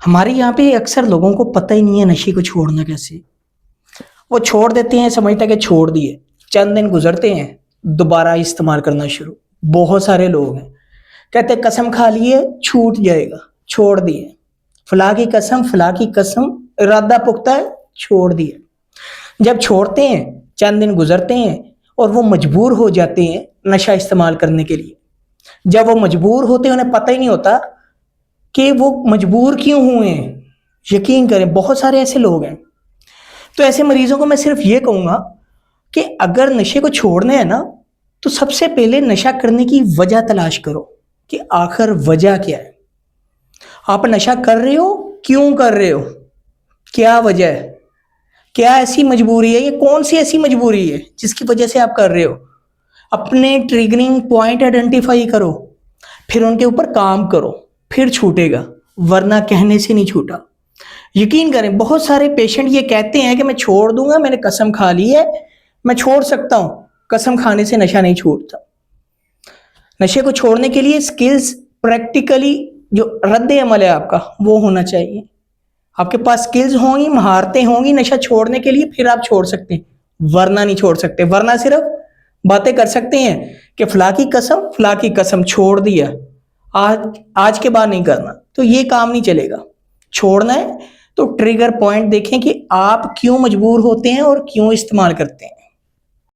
ہمارے یہاں پہ اکثر لوگوں کو پتہ ہی نہیں ہے نشے کو چھوڑنا کیسے. وہ چھوڑ دیتے ہیں، سمجھتے کہ چھوڑ دیے، چند دن گزرتے ہیں دوبارہ استعمال کرنا شروع. بہت سارے لوگ ہیں کہتے قسم کھا لیے چھوٹ جائے گا، چھوڑ دیے، فلاں کی قسم ارادہ پختہ ہے، چھوڑ دیے. جب چھوڑتے ہیں چند دن گزرتے ہیں اور وہ مجبور ہو جاتے ہیں نشہ استعمال کرنے کے لیے. جب وہ مجبور ہوتے ہیں انہیں پتہ ہی نہیں ہوتا کہ وہ مجبور کیوں ہوئے ہیں. یقین کریں بہت سارے ایسے لوگ ہیں. تو ایسے مریضوں کو میں صرف یہ کہوں گا کہ اگر نشے کو چھوڑنا ہے نا تو سب سے پہلے نشہ کرنے کی وجہ تلاش کرو کہ آخر وجہ کیا ہے. آپ نشہ کر رہے ہو، کیوں کر رہے ہو، کیا وجہ ہے، کیا ایسی مجبوری ہے، یہ کون سی ایسی مجبوری ہے جس کی وجہ سے آپ کر رہے ہو. اپنے ٹریگرنگ پوائنٹ آئیڈینٹیفائی کرو، پھر ان کے اوپر کام کرو، پھر چھوٹے گا، ورنہ کہنے سے نہیں چھوٹا. یقین کریں بہت سارے پیشنٹ یہ کہتے ہیں کہ میں چھوڑ دوں گا، میں نے قسم کھا لی ہے، میں چھوڑ سکتا ہوں. قسم کھانے سے نشہ نہیں چھوڑتا. نشے کو چھوڑنے کے لیے سکلز، پریکٹیکلی جو رد عمل ہے آپ کا وہ ہونا چاہیے. آپ کے پاس سکلز ہوں گی، مہارتیں ہوں گی نشہ چھوڑنے کے لیے، پھر آپ چھوڑ سکتے ہیں، ورنہ نہیں چھوڑ سکتے. ورنہ صرف باتیں کر سکتے ہیں کہ فلاں کی قسم چھوڑ دیا، آج کے بعد نہیں کرنا. تو یہ کام نہیں چلے گا. چھوڑنا ہے تو ٹریگر پوائنٹ دیکھیں کہ آپ کیوں مجبور ہوتے ہیں اور کیوں استعمال کرتے ہیں.